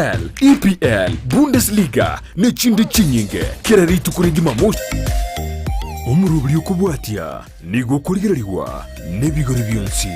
NHL, EPL, Bundesliga, n'ekindi kinyinge kiraritu kuri Jumamosi. Omurubiri okubwatia nigo kurigirirwa n'ebigori byonsi.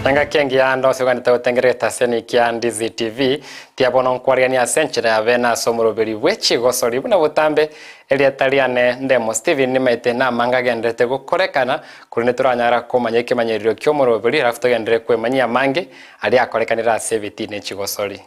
Tanga kengi ya ndo sigani tautengereta seni kia Ndizi TV tiabono nkwariani ya senchira ya vena somoroberi we Chigosori buna butambe eliataliane ndemo Steven nimaite na manga gendrete gukorekana kuri neturanyara komanyeke manyeriro kyomoroberi rafuto gendere kwemanyia mange ali akorekanira 17 Chigosori.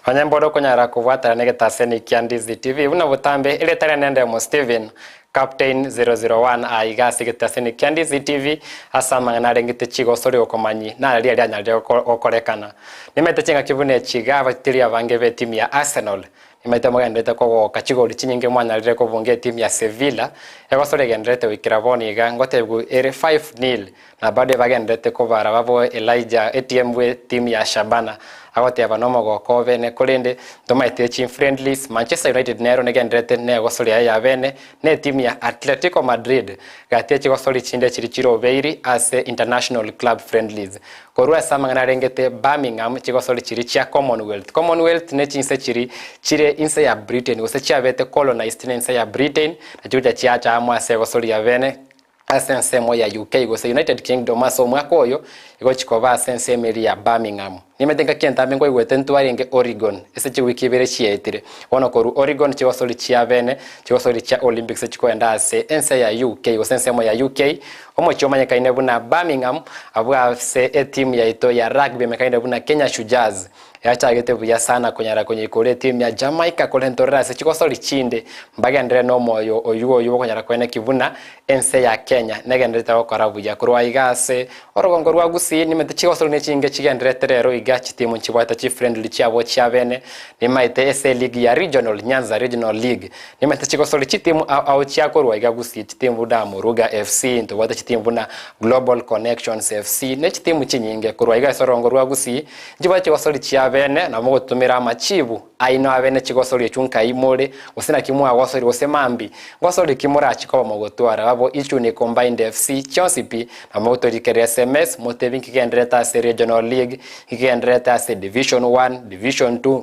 Wanyambodo kunyara kufuata negeta seni kia Ndizi TV una butambe ile tare nende mo Steven Captain 001 aigasi geta seni kia Ndizi TV asama na rengite Chigosori okomanyi na ali anyalje okorekana nimete chinga kibune chiga batiria bangebe timu ya Arsenal nimete mwendete ko kachigori chinyinge mwanalire ko bunge timu ya Sevilla Chigosori gendrete wikiraboni ga ngotebu 5-0 na bade bagendete ko barababo Elijah ATM timu ya Shabana agote abanomo goko bene kolende tomaite chin friendlies Manchester United nero negendrete ne Chigosori ya bene ne timu ya Atletico Madrid gatie Chigosori chinde chirichiro beiri as international club friendlies korua samangana rengete Birmingham Chigosori chirichia Commonwealth ne chinse chire inse ya Britain usecha bete colonized inse ya Britain na chuja chiacha amwa Chigosori ya bene asense mo ya UK go United Kingdom aso mwako oyo iko chikoba asense meri ya Birmingham nimetenga kienta mengo igwete ntwarenge Oregon ese chiwikibere chietire wono koru Oregon Chigosori chia bene Chigosori chia Olympics chikoenda ase ense ya UK go sense mo ya UK omo chomanya kaine buna Birmingham abwa se team ya ito ya rugby mekaine buna Kenya Shujaaz yachagete buya sana kunyara kwenye kore team ya Jamaica kolentorera se Chigosori chinde mbagendere no moyo oyo kunyara kwene kivuna ense ya Kenya negendeta okora buya kurwa igase orogongo rwa gusi nimete Chigosori nechinge chigendrete rero igachi timu nchibwata chi friendly chiabo chiabene nimaite SA League ya Regional Nyanza Regional League nimete Chigosori chitimu au chiakorwa igagusi chitimu da Muruga FC ntobata chitimu na Global Connections FC ne chitimu chinyinge kurwa igase orogongo rwa gusi njibwa Chigosori chiabene na mugo tumira machibu aino abene Chigosori chunka imore usina kimwa Chigosori osemambi Chigosori kimura chikoba mogotwara babo ichu ni combined FC Chonsipi na moto likere SMS motevinki kendreta se Regional League kendreta se Division 1 Division 2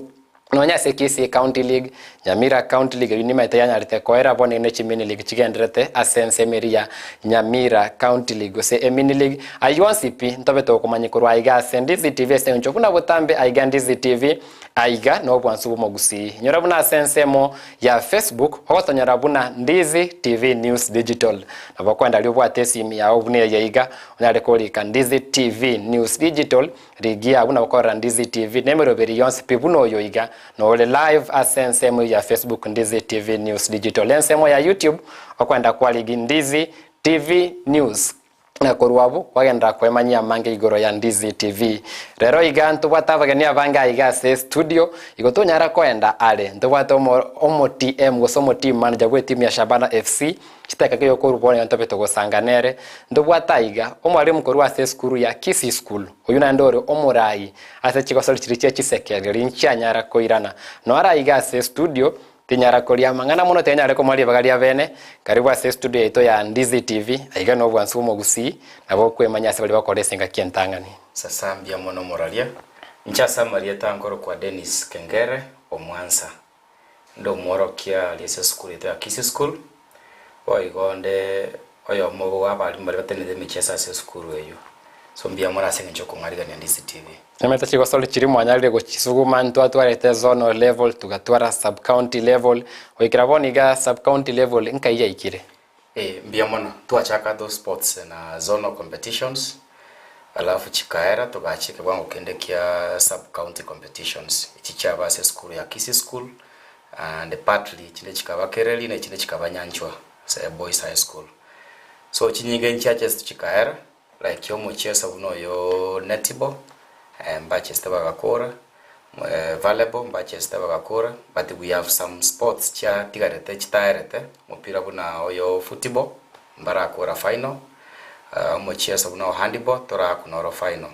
nonya se kisi County League Nyamira County League unima itayanya rite koera bone nechi mini league chigendrete asense meria Nyamira County League se emini league ayonsipi ntobeto kumanyikurwa aiga Ndizi TV se unchokuna butambe aiga Ndizi TV aiga no bwansubu mogusi nyorabuna asense mo ya Facebook hokoto nyorabuna Ndizi TV News Digital nabakwenda liobwa tesimi ya obune yaiga unarekolika Ndizi TV News Digital rigia abuna bakora Ndizi TV nemero beri yonsipi buno yoiga no ole live asense mo ya Facebook Ndizi TV News Digital ensemo ya YouTube okwenda kwa ligi Ndizi TV News na koruabu wagenda kwemanyia mange igoro ya Ndizi TV rero igantu bwatavagania abanga igase studio igotonyara kwenda ale ndobwato omo TM gosomo team manager gwe team ya Shabana FC kitaka kiyo korubone ntobeto gosanganere ndobwataiga omwalimu korwa se skuru ya Kisi School oyuna ndore omurai ase Chigosori chiriche chisekere rinchanyara koirana no ara igase studio tinyara kolia mangana muno tenyara ko mali bagalia bene karibu ase studio ito ya Ndizi TV aiga no bwansumo gusi nabo kwemanyase bali bakolesenga kientangani sasa mbia mono moralia nchasa maria tangoro kwa Dennis Kengere omwansa ndo mworokia lise school ito ya Kisi School oigonde oyo mogo abali mbali batenede michesa ase school eyo so mbia mwana senga nchoko ngariga ni Ndizi TV Nemeta Chigosori chiri mwanyalire go chisuguma ntwatwarete zone level tugatwara sub county level oikiraboniga sub county level nkaiya ikire mbia mono twachaka those sports na zonal competitions alafu chikaera tugachike bwangu kende kia sub county competitions ichicha base school ya Kisi school and partly chile chikaba Kereli na chile chikaba Nyanchwa boys high school. So chinyinge nchaches chikaera like yo muchesa uno yo netball mbache staba gakora volleyball mbache staba gakora, but we have some sports cha tigarete chitaerete mupira buna yo football mbara akora final muchesa uno handball tora kunoro final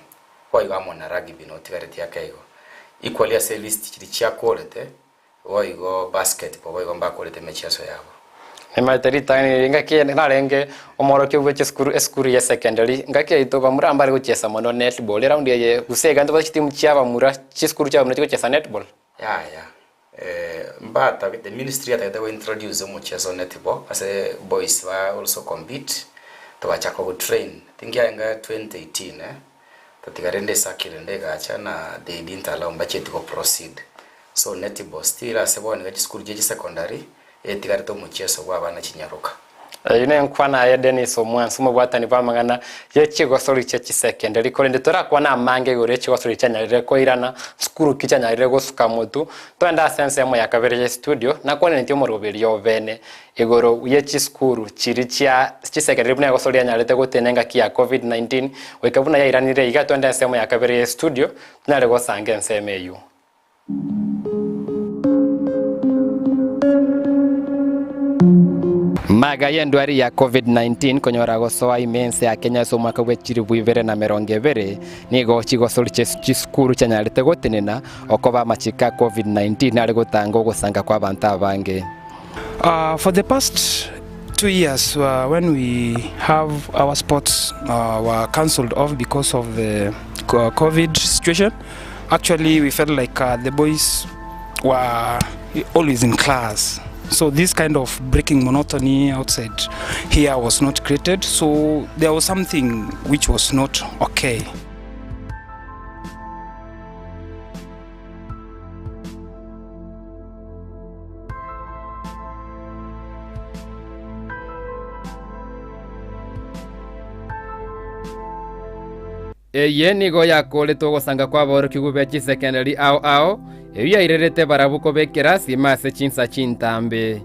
kwa igamo na rugby no tigarete yakaigo equally as list chiri cha korete oigo basketball oigo mbakorete mecheso yabo Emateri tani ngaki narenge omoro kyo weche skuru ya secondary ngaki ito bamura ambare kuchesa mono netball round ye usega ndo bachitimu chiaba mura chiskuru chiaba mura kuchesa netball mbata the ministry at they introduce muchezo netball as a boys were also compete to bachako go train tingia nga 2018 tatigarende sakire ndega na they didn't allow mbacheti go proceed, so netball still as a boy ngati school jeje secondary tigarito muchezo wa bana chinyaruka ine nkwana ya Dennis omwansi mu bwatani bamangana ye Chigosori che secondary ko ndi tora kwana amange gore Chigosori chanyarire ko irana skuru kichanyarire go sukamutu to enda sense mo yakabere studio na kone ntyo mo roberi yo bene igoro ye chiskuru chirichia chi secondary buna Chigosori anyarite go tenenga kia COVID-19 wekabuna ya iranire iga to enda sense mo yakabere studio tunare go sange nseme yu Maga yendwari ya COVID-19 konyora gosoa imense ya Kenya so mwaka wechiri buivere na merongevere nigo Chigosori chiskuru chanyarite gotenena okoba machika COVID-19 nari gotango gosanga kwa bantu abange. For the past 2 years when we have our sports were cancelled off because of the COVID situation, actually we felt like the boys were always in class. So this kind of breaking monotony outside here was not created, so there was something which was not okay. Yenigo yakole togosanga kwa boro kigube chi secondary ao eya irerete barabuko bekerasi mase chinsa chintambe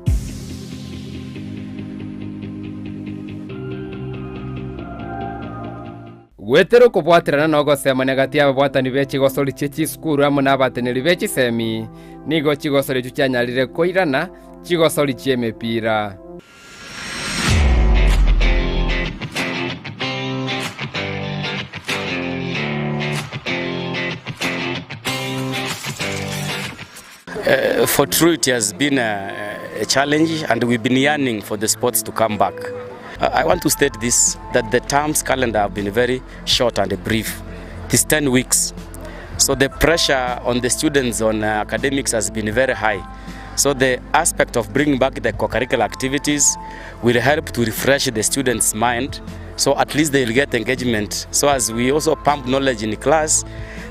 Wetero kubwatirana nogo sema negati ababwatani be Chigosori chechi skuru amo nabateneri be chisemi nigo Chigosori chuchanyarire koirana Chigosori chiemepira For true, it has been a challenge, and we've been yearning for the sports to come back. I want to state this, that the terms calendar have been very short and brief. It is 10 weeks. So the pressure on the students on academics has been very high. So the aspect of bringing back the co-curricular activities will help to refresh the students' mind, so at least they will get engagement. So as we also pump knowledge in class,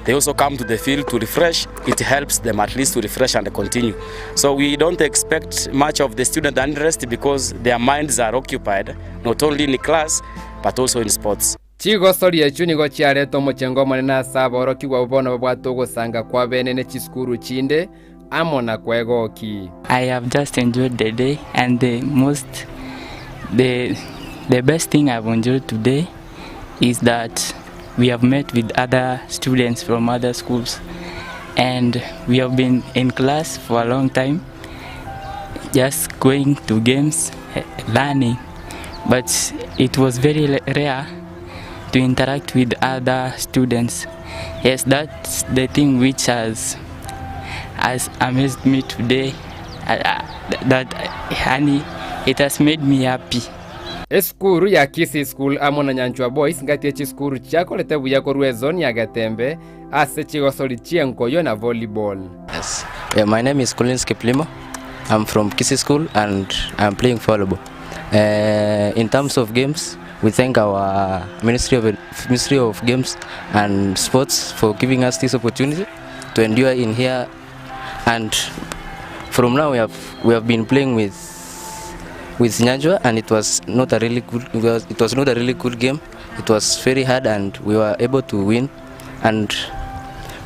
they also come to the field to refresh. It helps them at least to refresh and continue. So we don't expect much of the student unrest because their minds are occupied, not only in class, but also in sports. Chigosori echu nigo chiareto mochengo manena saboro kiwa ubono bwato gosanga kwa benene chiskuru chinde amona kwegoki. I have just enjoyed the day, and the best thing I've enjoyed today is that we have met with other students from other schools, and we have been in class for a long time, just going to games, learning, but it was very rare to interact with other students. Yes, that's the thing which has amazed me today, it has made me happy. Eskuru ya Kisi School amona Nyanchwa Boys ngati echi skuru chako letebu ya korwe zone ya Gatembe ase Chigosori chienko yo na volleyball. Yes. Yeah, my name is Collins Kiplimo. I'm from Kisi School and I'm playing volleyball. In terms of games, we thank our Ministry of Games and Sports for giving us this opportunity to endure in here, and from now we have been playing with with Nyanjwa, and it was not a really good. It was not a really good game. It was very hard, and we were able to win. And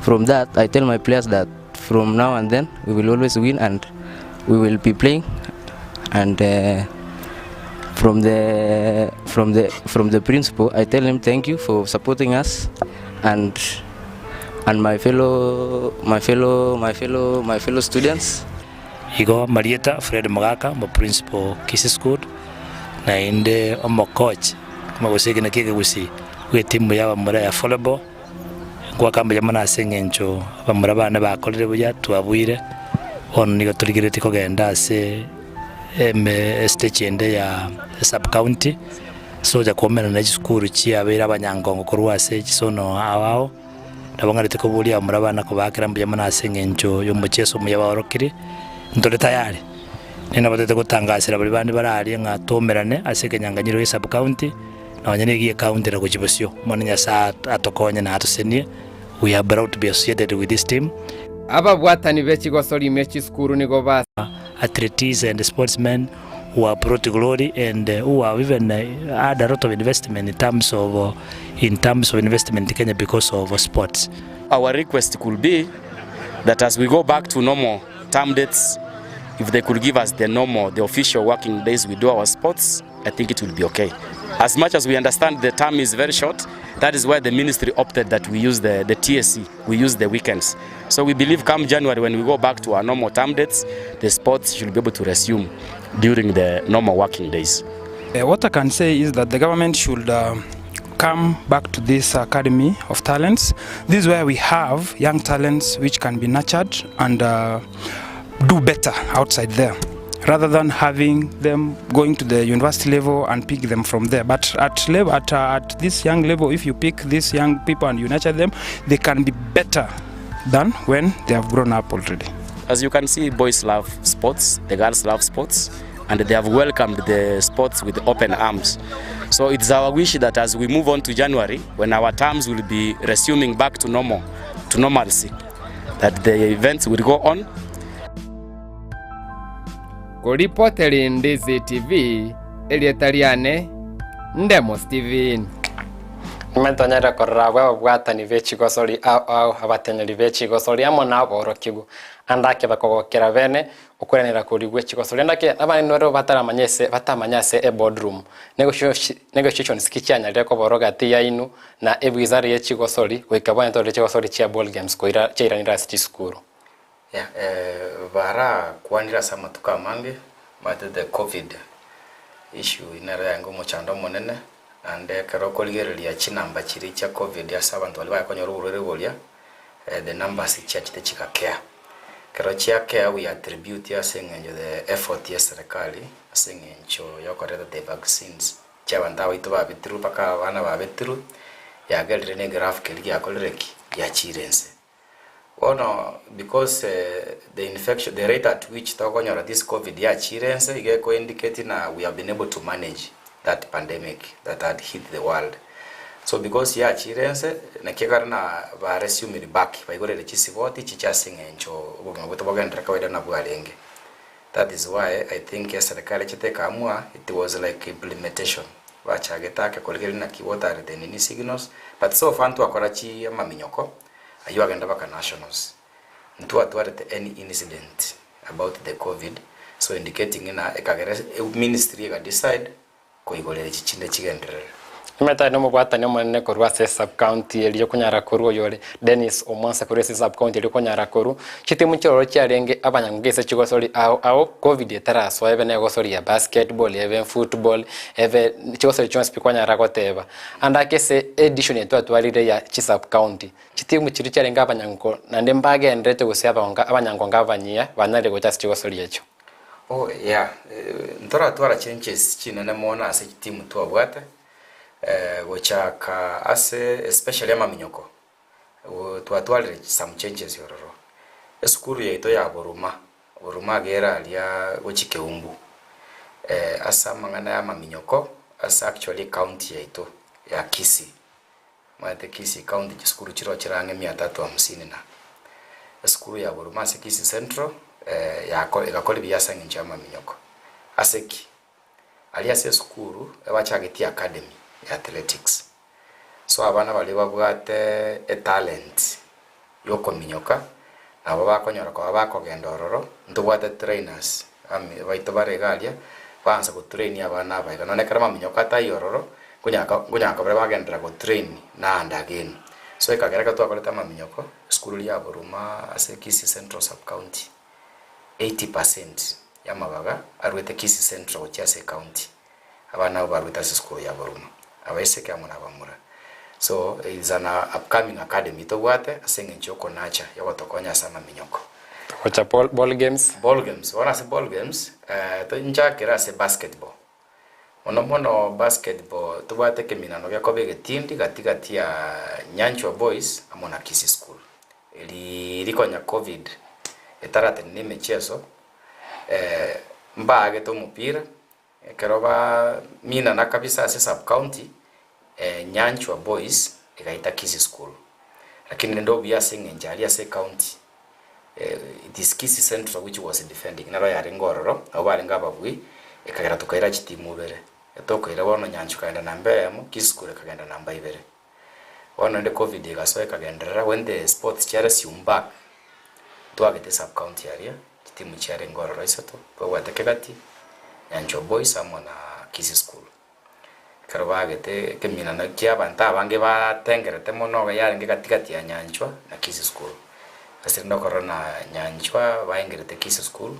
from that, I tell my players that from now and then we will always win, and we will be playing. And from the principal, I tell him thank you for supporting us, and my fellow students. Igo Marieta Fred Magaka, my principal Kisi School, na inde omo coach kuma gusige na kige gusi we timu ya mura ya volleyball kwa kamba jamana sengencho bamura bana bakolere buya twabwire on nigo turigirete kogenda se stage ende ya sub county so ja komena na school chi abera abanyangongo korwase kisono awao ndabongarete ko buli amura bana ko bakira mbiyamana sengencho yo mucheso muyabarokire ndore tayari nina batete gutangasira bali bandi barari nga tomerane asekenyanganyiro ya sub county na wanyanegi county na kujibosyo mwana sa atokonya na atusenie. We are proud to be associated with this team. Aba bwatani be Chigosori mechi skuru nigo basa athletes and sportsmen who are brought to glory, and who have even had a lot of investment in terms of investment in Kenya because of sports. Our request could be that as we go back to normal term dates, if they could give us the official working days we do our sports, I think it will be okay. As much as we understand the term is very short, that is why the ministry opted that we use the TSC, we use the weekends. So we believe come January, when we go back to our normal term dates, the sports should be able to resume during the normal working days. What I can say is that the government should come back to this academy of talents. This is where we have young talents which can be nurtured and do better outside there, rather than having them going to the university level and pick them from there. But at this young level, if you pick these young people and you nurture them, they can be better than when they have grown up already. As you can see, boys love sports, the girls love sports, and they have welcomed the sports with open arms. So it's our wish that as we move on to January, when our terms will be resuming back to normalcy, that the events will go on. Kuripoteri Ndizi TV, Elietariane, Ndemo Steven. Nimetonyera korra wewe bwatani be Chigosori au abatenyeri be Chigosori amo nabo orokigu andake bakogokera bene ukuranira kuri gwe Chigosori andake abani noro batamanyase e boardroom negotiation skichanya reko boroga tia inu na ebwizari ye Chigosori wikabana to Chigosori chia ball games ko ira university school. Yeah, bara kuandira sama tukamange mate the COVID issue inara yango muchando monene ande karo kolgerelia chinamba chiri cha COVID ya sabantu wali bakonyora urore bolia the numbers chachite chikakea karo chiakea we attribute ya sengenjo the effort ya serikali sengenjo yokoreta the vaccines chabanda witu babitiru paka bana babitiru ya galire ne graph keli ya kolereki ya chirense. Oh no, because the rate at which this COVID indicating we have been able to manage that pandemic that had hit the world. So because chirense na kigarna ba resume back by gore le chisivoti chichasing encho bogotoboga kawaida na bwalenge. That is why I think serikali chiteka amua it was like implementation. Bachagetaka kolgeri na kiwota retenini signals, but so far to akorachi maminyoko ayu agenda baka nationals ntu atwarete any incident about the COVID, so indicating ina ekagere ministry ga decide ko igolere chichinde chigenderera. Imeta no mubata no manene korwa sub county eliyo kunyara koru yore Dennis Omonsa kore sub county eliyo kunyara koru chitimu choro cyarenge abanyangese Chigosori ao COVID etaraso ebe negosori ya basketball ebe football ebe Chigosori chonse pikwanyara koteba andakese edition yetu atwalire ya sub county chitimu chiri cyarenge abanyango nande mbage endrete gusaba abanyango ngabanyia banale go Chigosori yecho. Oh yeah, ntora twara changes chinene mona ase timu twabwata gochaka ase especially amaminyoko twatwalire some changes yororo esukuru yeito ya boruma gera alia gochikeumbu asa mangana ya maminyoko asa actually county yeito ya Kisii mate Kisii county esukuru chiro chirange 350 na esukuru ya boruma ase Kisii Central ya igakora byasanga nchama maminyoko aseki aliase skuru ebachageti academy ya athletics. So abana bali babwate a talent yoko minyoka abo bakonyora kwa bakogenda ororo ndubwate trainers baito baregalia banza go train abana abaga none karama minyoka tayororo kunyaka bare bagendera go train na and again. So ikagera katwakoleta maminyoko skuru ya Buruma ase Kisii Central Sub County 80% ya mabaga arwete Kisii Central cyase county abana barweta ase skuru ya Buruma abaise kyamuna bamura. So is an upcoming academy to wate asenge choko nacha yagotokonya sama minyoko wacha ball games wana se ball games to njakira se basketball mono basketball to wate keminano bya kobege tindi katikati ya Nyanchwa Boys amona Kisii School likonya covid etarate ni mechezo mbage to mupira keroba mina na kabisa ase sub county Nyanchwa Boys ikaita Kisii School lakini ndo bya singe ali ase county this Kisii Central which was defending naro yari ngororo abo bari ngababwi ikagera tukaira chitimu bere etokoira bono Nyanchwa kaenda namba yamo Kisii School kagenda namba 2 ono ende covid igasoe kagendera when the sports chare siumba twagete sub county area chitimu chare ngororo isoto kwa watekegati Nyanchwa Boys amona Kisii School karabagete kemina na kia banta bange ba tengerete mono yaringe katikati ya Nyanchwa na Kisii School asirinda corona Nyanchwa baingerete Kisii School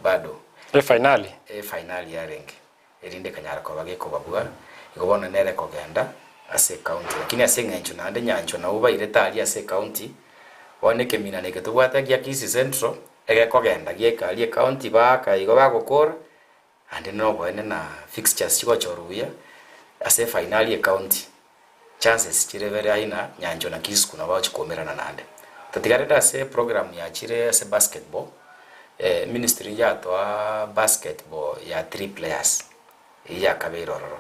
bado finali yaringe erinde kanyara ko bageko babwa igobona nere kogenda ase county lakini ase Nyanchwa na ande Nyanchwa na uba ireta ali ase county one kemina ne ketubwata gia Kisii Central ege kogenda gie kali county ba kaigo bagokora ande no bone na fixtures chiko choruya ase finali ya county chances chire very aina Nyanchwa na Kisii kuna bao chikomerana nande tatigareta ase program ya chire ase basketball ministry ya toa basketball ya 3 players ya kabirororo.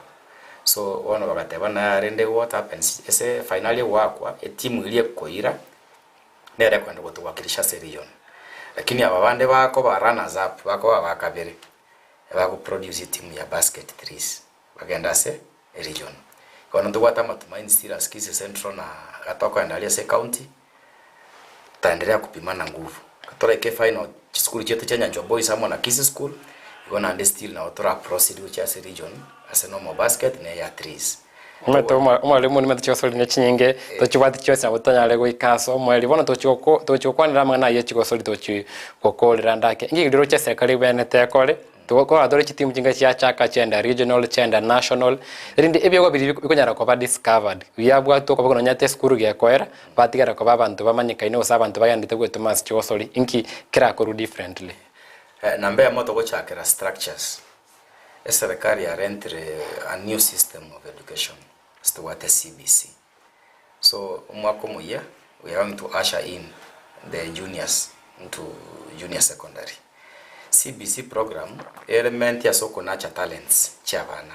So ono bagateba na rende what happens ase finali wakwa timu ile koira nere kwenda kutuwakilisha region lakini ababande bako ba runners up bako abakabere bako produce timu ya basket 3s bagenda ase region kono ndugwata matumaini still Kisii Central na atoka ndalia se county taendelea kupimana nguvu katora ke final school chetu cha Nyanchwa Boys amo na Kisii School igona ande still na otora procedure cha se region ase no basket na ya 3s mwalimu ni Chigosori ne chinyinge to chibati chose abutanya lego ikaso mwali bona to chokwanira mangana ye Chigosori to chi kokolera ndake ngi gidiro cha serikali bene tekole to adore chitimu jinga cha chaka chenda regional chenda national rindi ebyo go bikonyara ko ba discovered yabwa to ko nyate skuru ge koera batigara ko babantu bamanyika ine osabantu bayandite gwe Thomas Chigosori inki kira ko differently nambe ya moto go chakera structures serikali ya rentre a new system of education to what a CBC. So mwako moya we are going to usher in the juniors into junior secondary. CBC program element ya soko nacha talents chavana.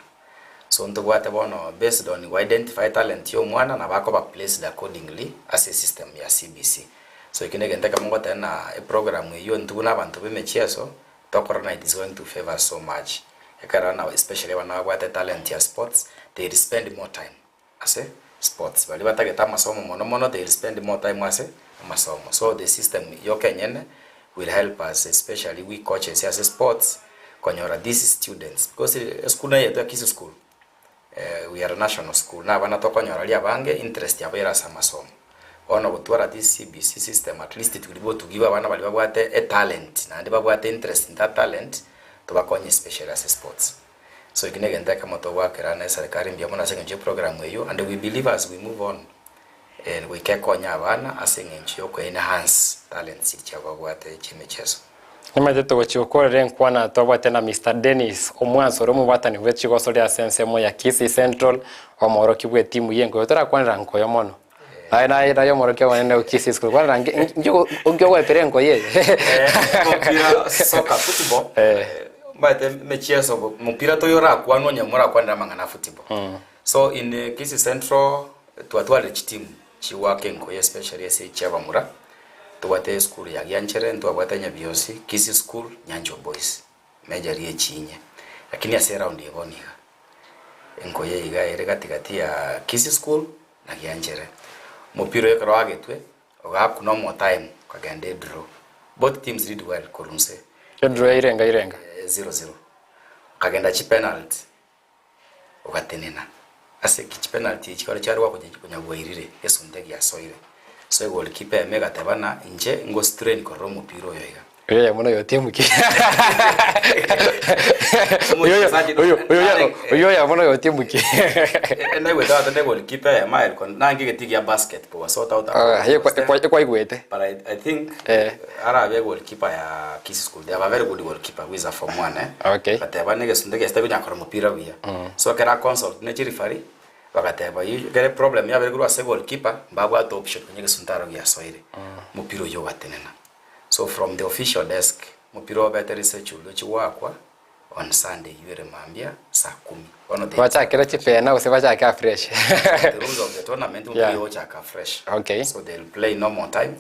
So ndo wate bono based on we identify talent yo mwana na bako ba placed accordingly as a system ya CBC. So ikinegenda kama ngote na a program yo nduna abantu bemecheso to corona it is going to favor so much. Ekarana especially wana wate talent ya sports they spend more time as a sports bali batageta masomo mono they spend more time as a masomo. So the system yo kenyene will help us, especially we coaches as sports konyora these students because school yetu ya Kisii School we are a national school na bana to konyora lia bange interest ya bera sa masomo ono gutwara this CBC system at least it will be to give abana bali babwate a talent na ndi babwate interest in that talent to bakonye especially as sports. So ikinegenda kama to wakera na serikali mbia mona sengenje program eyo and we believe as we move on and we kekonya abana asengenje ko enhance talents cyabagwate chimechezo nimate to chokore nkwana to batena Mr Dennis omwanso romu batani we Chigosori asense mo ya Kisii Central omoro kibwe timu yengo tora kwanira nkoyo mono na yo moro kwa nende Kisii School kwanira njo ongyo perengo ye mpira soccer football mbate mechezo mpira to yora kwano nyamura kwanda mangana football so in Kisii Central twatwale chitimu chiwake nko especially ese chabamura tuwate school ya Gyanchere ntwabwatanya biosi Kisii School Nyanchwa Boys major ye chinye lakini ase round yeboniga enkoye iga ere katikati ya Kisii School na Gianjere mupiro yekaro agetwe ogaku no more time kagenda draw. Both teams did well kurunse draw irenga 0-0 kagenda chi penalty ugatenena ase ki penalty chikaro charwa kunyagwairire esunde gya soire so goalkeeper mega tabana nje ngo strain ko romo piro yoiga ya muno yo timu ki yo ya muno yo timu ki na we that the goalkeeper ya mile kon na ngige tigi ya basketball sort out kwa igwete but I think ara be goalkeeper ya Kisii School they have a very good goalkeeper who is a form 1 okay but tabana nge sunde gesta binya ko mupira wiya so kera consult ne referee bagateba you get a problem ya very good as goalkeeper mbagwa to option nyege suntaro ya soire mupiro yo gatenena. So from the official desk, mupiro better research ulochi wakwa on Sunday yure mambia saa 10. Wacha kila chipe na usiwacha ka fresh. The rules of the tournament mupiro chaka fresh. Okay. So they'll play normal time.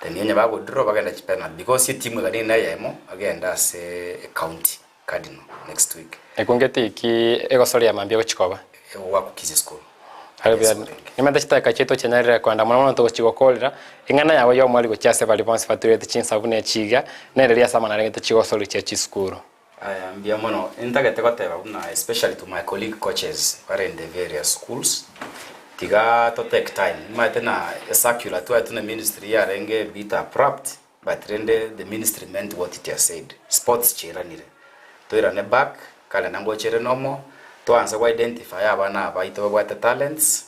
Then yenye bago draw bagenda chipena because your team gani na yemo again that's a county cardinal next week. Ekongeti ki Chigosori mambia kuchikoba. Wako Kisii School. Halibya nimenda chitaka cheto chenarira kwanda mwana to chigokolira ingana yawe yo mwali gochase bali bonse faturete chinsavune chiga nereria sama na rengete Chigosori che school. I am bia mono intagete koteba una especially to my colleague coaches who are in the various schools tiga to take time matena circular to atuna ministry ya renge bit abrupt but rende the ministry meant what it has said sports chiranire to irane back kala nango chere nomo to anse ko identify abana abaito bwate talents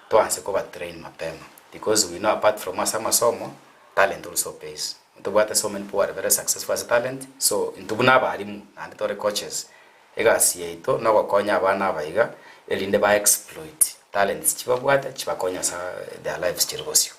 to anse ko ba train mapema because we know apart from masomo talent also pays to bwate so many people are very successful as a talent so intubuna abarimu and to coaches ega sieito no gokonya abana abaiga elinde ba exploit talents chibabwate chibakonya sa their lives chirgosio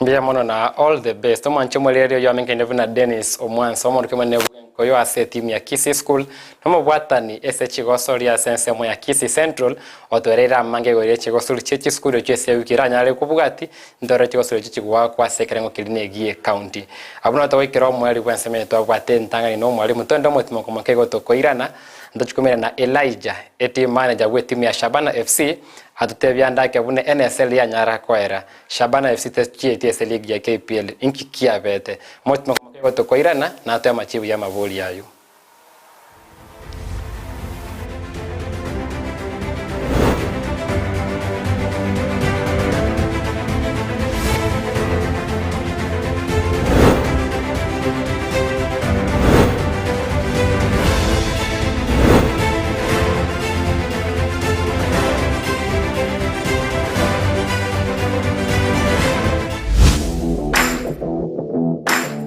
mbia mono na all the best omanche molerio yo amenke nevuna Dennis omwanso omo kemane koyo ase team ya Kisii School nomo bwatani ese Chigosori asense mo ya Kisii Central otwerera mange gore Chigosori chechi school chese ukiranya ale kubugati ndore Chigosori chechi kwa sekerengo kiline gie county abuna to wikira mwali kwanseme to bwate ntanga no mwali mutondo mutimo komakego to koirana ndachukumira na Elijah team manager we team ya Shabana FC atutebya ndake bune NSL ya Nyara Kwera Shabana FC TS League ya KPL inkikia bete mutimo komakego to koirana na ato machibu ya mavoli yayo.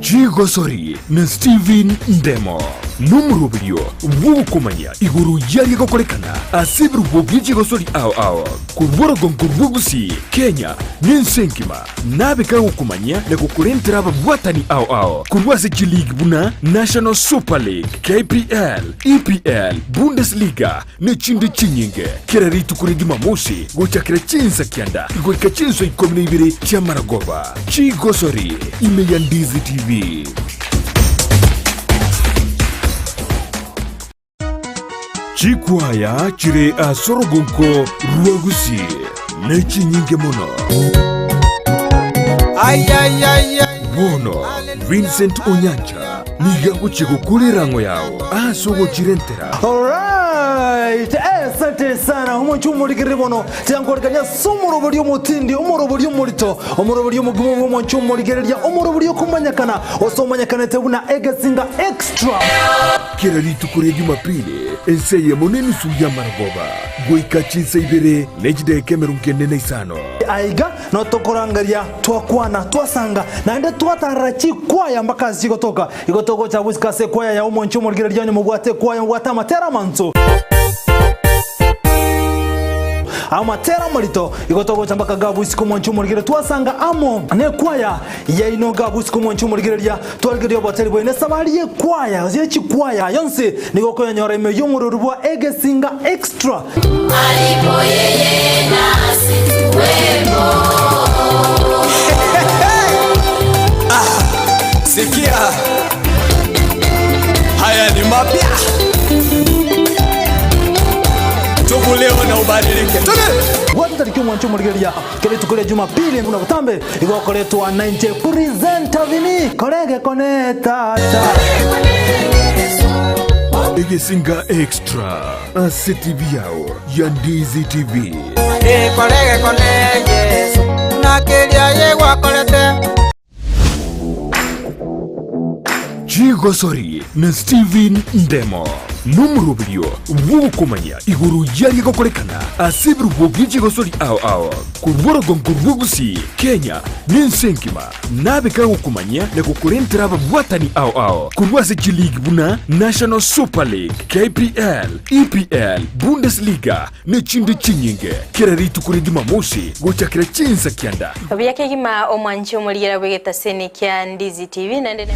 Chigosori na Steven Ndemo numurubyo wukumanya iguru yari gokorekana asibru bobye Chigosori ao kuborogongo rwugusi Kenya ninsenkima nabeka gukumanya na gukurentera ababwatani ao kurwase League buna National Super League KPL EPL Bundesliga n'ikindi kinyinge kiraritu kuri Jumamosi gucakira chinsa kyanda igweka chinso 12 cyamaragoba Chigosori ime ya Ndizi TV. Chikwaya chire asorogonko rwagusi nechinyinge mono bono Vincent Onyancha niga kuchiko kulirango yao asogo chirentera. Alright, asante sana umuchumu likiribono tiyankolikanya sumurobori omutindi omurobori omulito omurobori omugumu umuchumu likirirya omurobori okumanyakana osomanyakana tebuna egesinga extra kiraritu kuri Jumapili enseye moneni suya maragoba goika chinsa ibere nejide kemerungene neisano aiga no tokorangaria twakwana twasanga nande twatarachi kwaya mbakazi igotogo cha busikase kwaya ya umonchumu likirirya nyumugwate kwaya ngwata matera manzo amatera marito igotogo chambaka gabu isiku monchu murigere twasanga amo ne kwaya ya ino gabu isiku monchu murigere twalgere boteli bwene sabari ye kwaya zechi kwaya yonse nigoko yanyora ime yumururubwa egesinga extra alipo yeye nasi tuwemo sikia haya ni mapya mwancho murigeria kile tukule Jumapili mbona butambe igokoretwa 90 presenter vini kolege koneta Egesinga extra ase TV yao ya Ndizi TV kolege konege nakelia yegwa kolete Chigosori na Steven Ndemo numurubio wukumanya iguru yari gokorekana asibru bwogi Chigosori ao kurworo gongurugusi Kenya ninsenkima nabeka gukumanya na kukurentera abwatani ao kurwase League buna National Super League KPL EPL Bundesliga nechinde chinyinge kiraritu kuri Jumamosi gochakira chinsa kianda Obyake gima omwanchi omulira bwegeta sene kya Ndizi TV nandene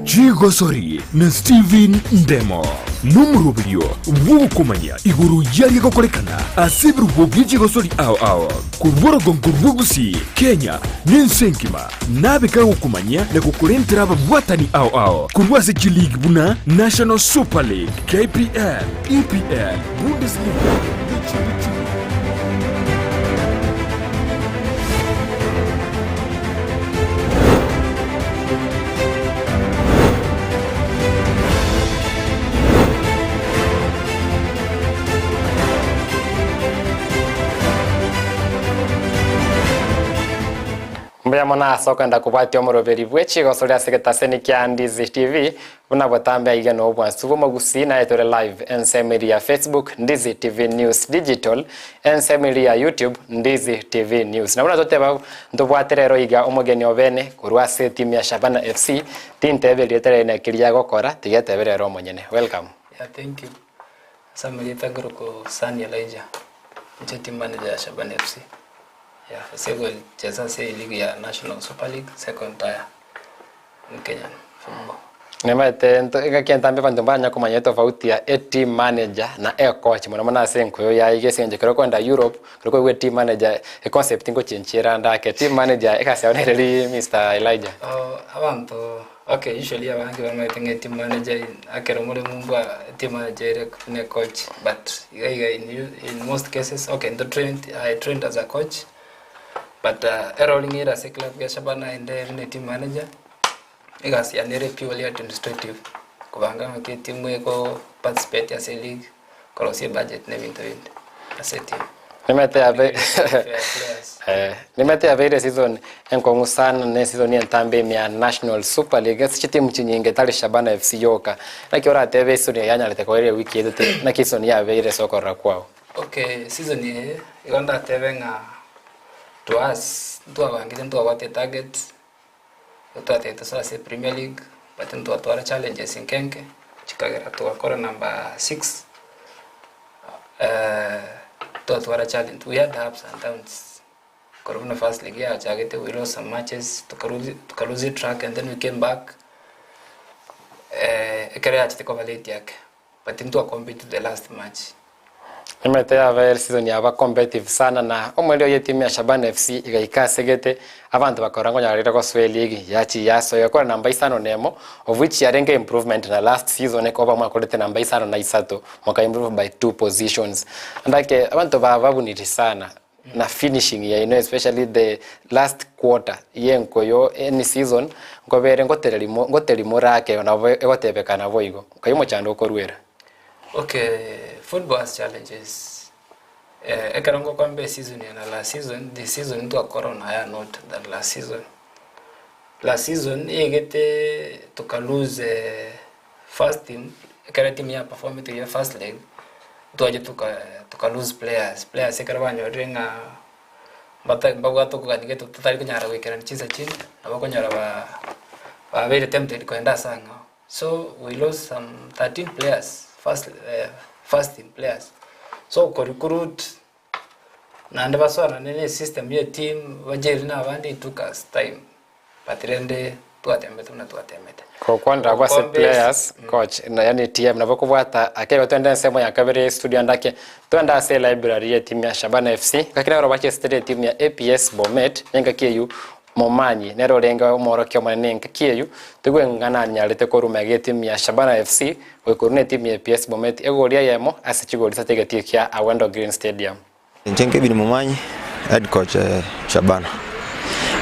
Chigosori na Steven Ndemo numurubio wukumanya iguru yari gokorekana asibru bwogi Chigosori ao kurworo gongurugusi Kenya ninsenkima nabeka gukumanya na kukurentera abwatani ao kurwase League buna National Super League KPL EPL Bundesliga Mbya mona soka nda kubati omoroberi bwechi Chigosori asigeta seni kya Ndizi TV buna botambe aiga no bwansu bomagusi na etore live ensemeri ya Facebook Ndizi TV News Digital ensemeri ya YouTube Ndizi TV News na buna toteba ndobwaterero iga omogeni obene kurwa se team ya Shabana FC tintebe lietere na kilia gokora tigeteberero monyene welcome. Yeah, thank you. Samari tagro ko Sani Elijah team manager ya Shabana FC. Yeah, second cheza se ligi ya National Super League second tier in Kenya football. Nemate ngakiantambe vandombanya kumanya tofauti ya team manager na coach mwana senko yo ya igesenje kero kwenda Europe kero kwa team manager concept ngo chenchera ndake team manager ekasyaonereri Mr. Elijah. Abantu okay usually abangi bamwetenge team manager akero muri mumbwa team manager ne coach but in most cases okay I trained as a coach. But rolling here as a club ya Shabana and the team manager because ya nere purely administrative kubanga ke team ko participate as a league kolosi budget ne winter as a team nimete avere season enkongusana ne season ya ntambe ya National Super League team chinyinge tali Shabana FC yoka na kiora tv season ya nyalete ko ile wiki yetu na season ya avere sokora kwao. Okay season ye igonda tv nga to us to abangire to about the target to atete so as Premier League but to atwara challenges in Kenke chikagera to akora number 6 to atwara challenge we had ups and downs corona first league ya chagete we lost some matches to lose track and then we came back ekarea chite kovalete yake but into a compete the last match. Nimete ave season ya ba competitive sana na omwelio ye team ya Shabana FC igaika segete abantu bakorango nyarira ko Swahili League yachi yaso yakora namba isano nemo of which yarenge improvement na last season ko ba mwakolete namba isano na isato mwaka improve by 2 positions andake abantu babuniri sana na finishing ya especially the last quarter yenko yo any season ngobere ngoteri morake na egotebekana boigo kayimo chando korwera. Okay, football has challenges. Ekarongo kwambe season na last season, this season into a corona higher note than last season. Last season, egete to lose first team, ekara team ya perform to your first leg. Tuaje to lose players ekarabanyo renga bata bagwato ko ganige to tari kunyara wekera chiza chini na bakonyara ba very tempted kwenda sanga. So we lost some 13 players. First team players so ko recruit na ndaba so na nene system ya team wajeri na abandi took us time but rende tuatemete ko kwanda kwa se players coach na yani team na bokubwata akero twende nsemo ya kabere studio ndake twenda se library ya team ya Shabana FC kakira ro bache studio team ya APS Bomet nenga KU momanyi nero lenga omorokio manenga kieyu tugwe ngana nyalete koruma team ya Shabana FC wekorune team ya APS Bomet egoria yemo asichigolisa tegetie kia Awendo Green Stadium. Njenke bin momanyi head coach Shabana.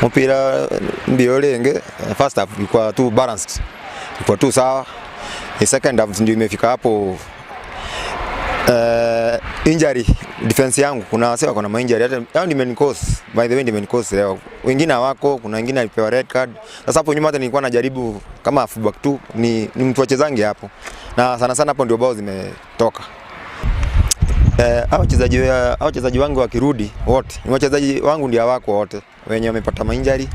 Mpira mbio lenge first half ilikuwa tu balanced. Ilikuwa tu sawa. The second half ndio imefika hapo injury defense yangu kuna wase wako na injury hata hao ni main cause, by the way ni main cause leo. Wengine hawako, kuna wengine alipewa red card. Sasa hapo nyuma hata nilikuwa najaribu kama fullback tu ni mtu wachezangi hapo. Na sana sana hapo ndio bao zimetoka. Hao wachezaji wangu wakirudi wote, ni wachezaji wangu ndio hawako wote. Wenye wamepata injury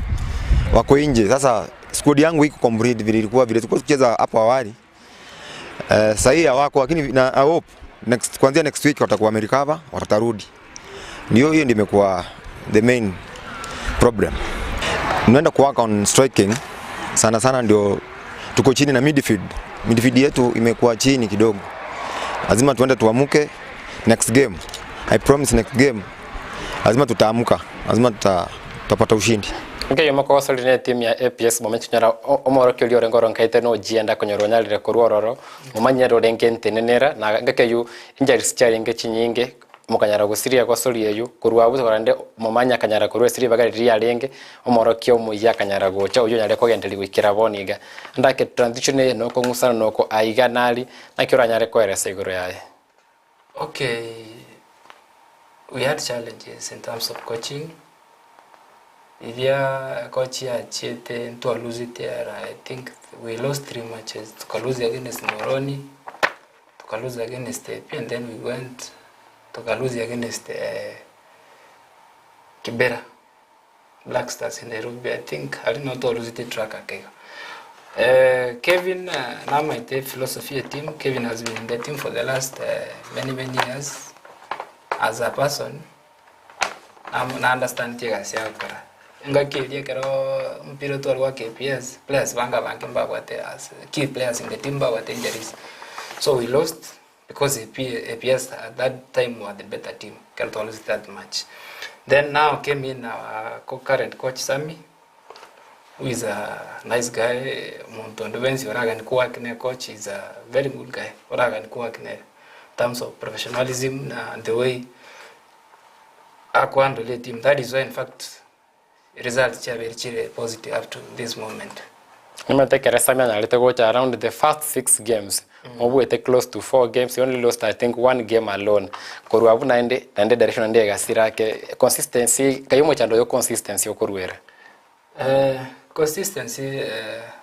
wako nje. Sasa squad yangu iko complete vile ilikuwa vile tulikuwa tukicheza hapo awali. Sasa hii hawako lakini na hope kuanzia next week watakuwa wamerecover, watarudi. Ndio hiyo ndio imekuwa the main problem. Tunaenda ku work on striking. Sana sana ndio tuko chini na midfield. Midfield yetu imekuwa chini kidogo. Lazima tuende tuamuke next game. I promise next game lazima tutaamuka. Lazima tutapata ushindi. Ngeyo mako solidine team ya APS Bomet nyara omorokio lyo rengoro nkaite no jienda konyoro nyalire kuruororo mumanyero rengente nenera na ngakeyu injuries charinge chinyinge mukanyara gusiria kwa soli yeyu kurwa buzo karande mumanya kanyara kurwe siri bagari ria renge omorokio muya kanyara gocha uyo nyare kogendeli gwikira boniga ndake transition no ko ngusana no ko aiganali na kyo nyare ko eresa iguru yae. Okay, we had challenges in terms of coaching. Ivya coach ya chete to lose it there. I think we lost 3 matches. To lose against Moroni, to lose against Tepi, and then we went to lose against Kibera Black Stars in Nairobi. I think I didn't know to lose it track again. Kevin, now my philosophy team. Kevin has been in the team for the last many years. As a person, I understand Tigas Yakara. Ngakilia kero mpira tu alwa KPS players banga mbabwate as key players in the team mbabwate injuries, so we lost because APS at that time were the better team. Can't lose that much. Then now came in our current coach Sami, who is a nice guy. Montondo Benzi oraga ni kuwa kine coach is a very good guy. Oraga ni kuwa kine terms of professionalism and the way akuando le team. That is why in fact results are very positive up to this moment. Nimetekere Samia nyalite gocha around the first 6 games. Obuete close to 4 games. He only lost I think 1 game alone. Koruabu naende direction ndiye gasira ke consistency kayumo chando yo consistency okoruera. Consistency,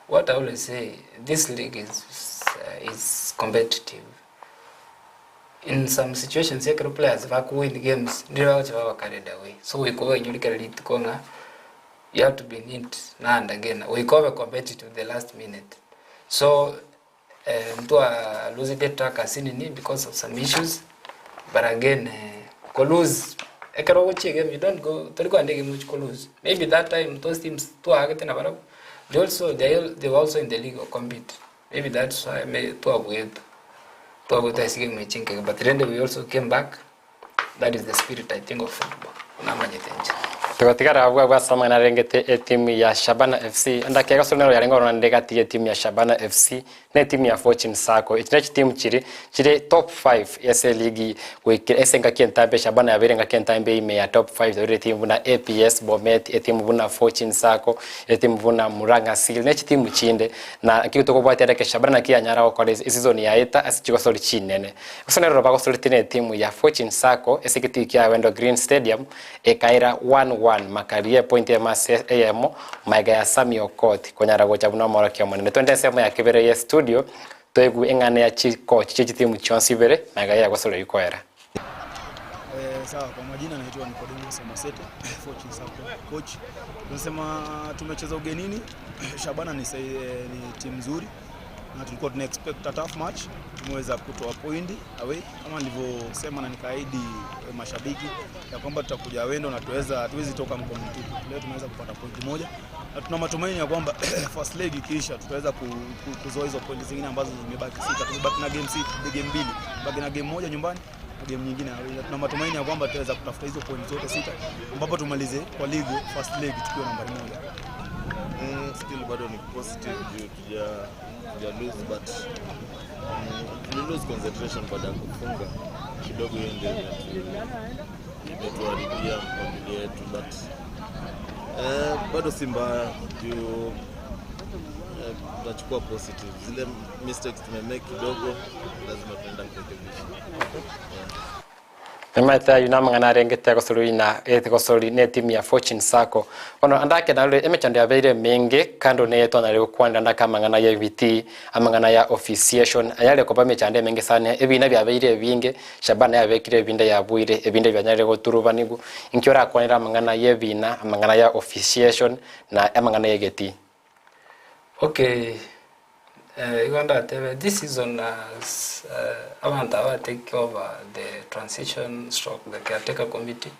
what I always say, this league is competitive. In some situations, second players have win games, they are carried away. So we go and you look at it, you have to be neat now and again. We cover competitive the last minute. So to lose the track as in because of some issues. But again, lose. You don't go and lose. Maybe that time those teams they were also in the league or compete. Maybe that's why I made to avoid but then we also came back. That is the spirit I think of football. Tukatikara abwa sama na rengete timu ya Shabana FC ndake gasonero ya rengo rondega timu ya Shabana FC na timu ya Fortune Sacco itinachi timu chire top 5 ya ligi wiki esenga kentambe Shabana ya berenga kentambe ime ya top 5 ya timu na APS Bomet timu buna Fortune Sacco timu buna Muranga Seal na timu chinde na kituko bwate ya Shabana kia nyara okole season ya eta Chigosori chinene gasonero bagosori timu ya Fortune Sacco esikiti kia Awendo Green Stadium ekaira 1-1 makarie point ya masemo maiga ya Sami Okot konyara gocha buna mora kya monene twende sema ya kibere ya studio toegu engane ya coach timu chonsi bere maiga ya gosolo yukoera. Sawa, kwa majina naitwa Nicodemus Masete, Fortune Sacco coach. Tunasema tumecheza ugenini. Shabana ni timu nzuri na tulikuwa tuna expect a tough match. Tumeweza kutoa point away kama nilivyosema na nikaahidi mashabiki ya kwamba tutakuja Awendo na tuwezi toka mkono mtupu. Leo tumeweza kupata point moja na tuna matumaini ya kwamba first leg ikiisha tutaweza kuzoa hizo point zingine ambazo zimebaki 6. Tumebaki na game 6, game 2, baki na game moja nyumbani game nyingine. Tuna matumaini ya kwamba tutaweza kutafuta hizo points zote 6 ambapo tumalize kwa league first leg tukiwa nambari 1. Still bado ni positive juu tuja lose but we lose concentration baada ya kufunga kidogo, hiyo ndio imetuharibia familia yetu, but bado si mbaya juu tunachukua positive. Zile mistakes tumemake kidogo lazima tuenda kurekebisha. Emata yuna mangana rengete ko suluina ko soline timu ya Fortune Sacco ono andake na le emechande abere menge kando ne to na le kwanda ndaka mangana ya VT amangana ya officiation ayale ko bamechande menge sana ebina bya abere binge Shabana ya bekire binda ya buire ebinde bya nyare go turubanigu inkyora kwanira mangana ya bina amangana ya officiation na amangana ya geti. Okay, this season as Avantawa take over the transition stroke, the caretaker committee.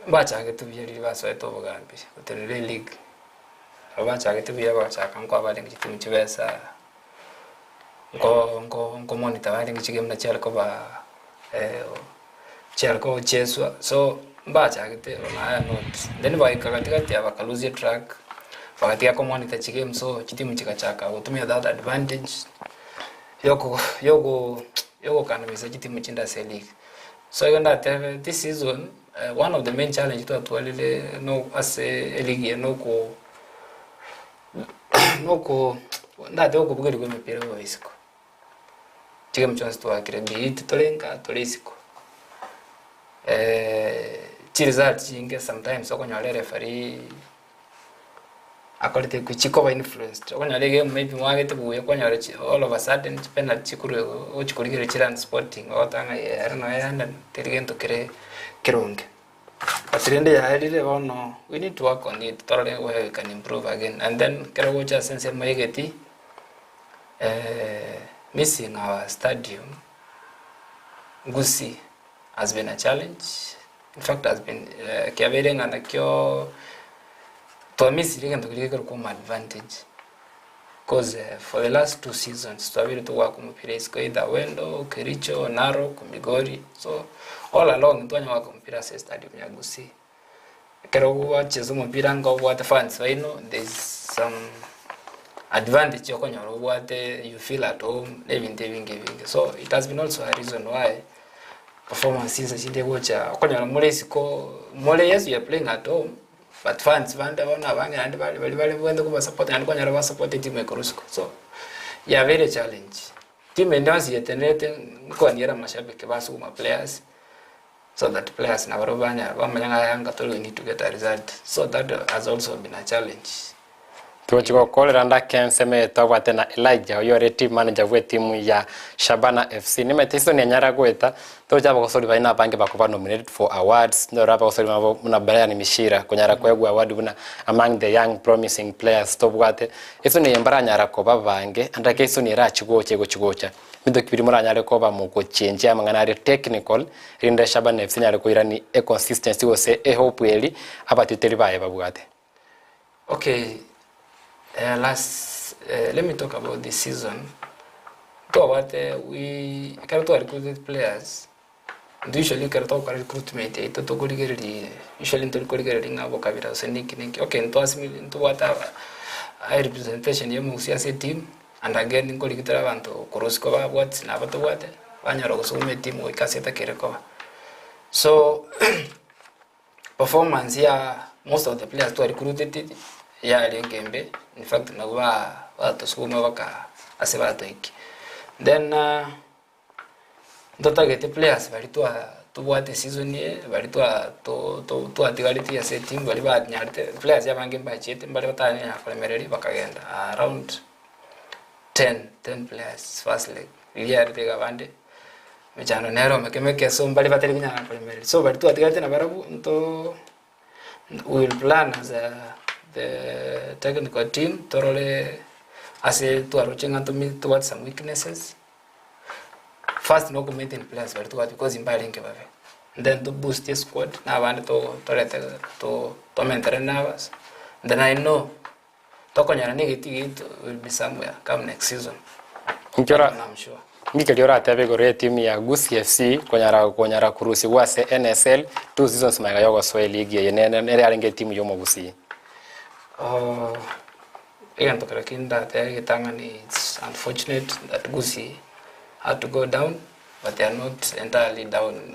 Bacha get to be a reverse at Overgambi, with the league. Bacha get to be about Chakan covering Chitim Chivesa. Go monitoring Chigam the Cherkova Cherko Cheswa. So Bacha get on notes. Then by Kagatika have a Kalusia track. Wakatia kwa monitor chigame so chitimu chikachaka utumia that advantage yoko kana misa chitimu chinda league. So you know that this season one of the main challenge to actually no as a league no ndate oko bugeri kwa mipira wa isiko chigame chance to akire beat tolenga tolisiko result chinge sometimes oko nyale referee akolete kuchiko by influence okonyale game maybe mwagete buye konyale all of a sudden penalty kuru ochikurigire chiran sporting otanga erno yanda tirigento kironge atrende ya alire ono we need to work on it thoroughly where we can improve again and then kero gocha sense mayegeti missing our stadium Gusi has been a challenge. In fact has been kiabereng anakyo to miss it to get a advantage because for the last 2 seasons to have to work on Pires either Wendo, Kericho, Narok, Migori. So all along to work on Pires stadium ya Gusi. Kero watches mpira what fans I know there's some advantage what you feel at home living giving. So it has been also a reason why performances as they watch more yes we are playing at home. But fans vanda wana vanga and bali wenda kuba support and kwanya raba support team ekorusko. So yeah, very challenge. Team endance yetenete ko niera mashabiki basu ma players so that players na barobanya bamanyanga yanga to need to get a result. So that has also been a challenge. Tuchiko kolera ndake nseme twa tena Elijah yore team manager we timu ya Shabana FC nimetiso ni nyara gweta toja bakosori baina bange bakuba nominated for awards ndo rapa kosori muna Brian Mishira kunyara kwegwa award buna among the young promising players tobwate eso ni yembara nyara ko babange andake eso ni ra chigocha mido kibiri mura nyara ko ba mu ko change amangana technical rinda Shabana FC nyara ko irani a consistency wose a hope eli abatiteri baye babwate. Okay. Let me talk about this season. We can't recruit players. Usually, can't talk recruitment. Usually, to recruiting our vocabulary. Okay, into what I representation you must team and again in Kolikitra to Koroskova, what's never to what Vanyaro team we can set a Kirikova. So, performance here, most of the players to recruited. Yeah, in fact, no to school waka asebatoiki. Then don't get the players very to what the season here, very to atigality as a team, very bad players have been by cheating, but primarily back again around 10 players first leg. Here they have ended. Mechano Nero make some body battery primarily. So, but to atigality Navarabu will plan as the technical team thoroughly as a to approaching and to meet towards some weaknesses. First, no committing players, but because in buying then to boost the squad. Now I want to maintain nervous. Then I know Tokonya negative will be somewhere come next season. I'm sure. ngikeli tebe gore timu ya Gusii FC konyara kurusi wase NSL 2 seasons maga yogo Swahili League yene aringe timu yomo Gusii. Again, it's unfortunate that Gusii had to go down, but they are not entirely down.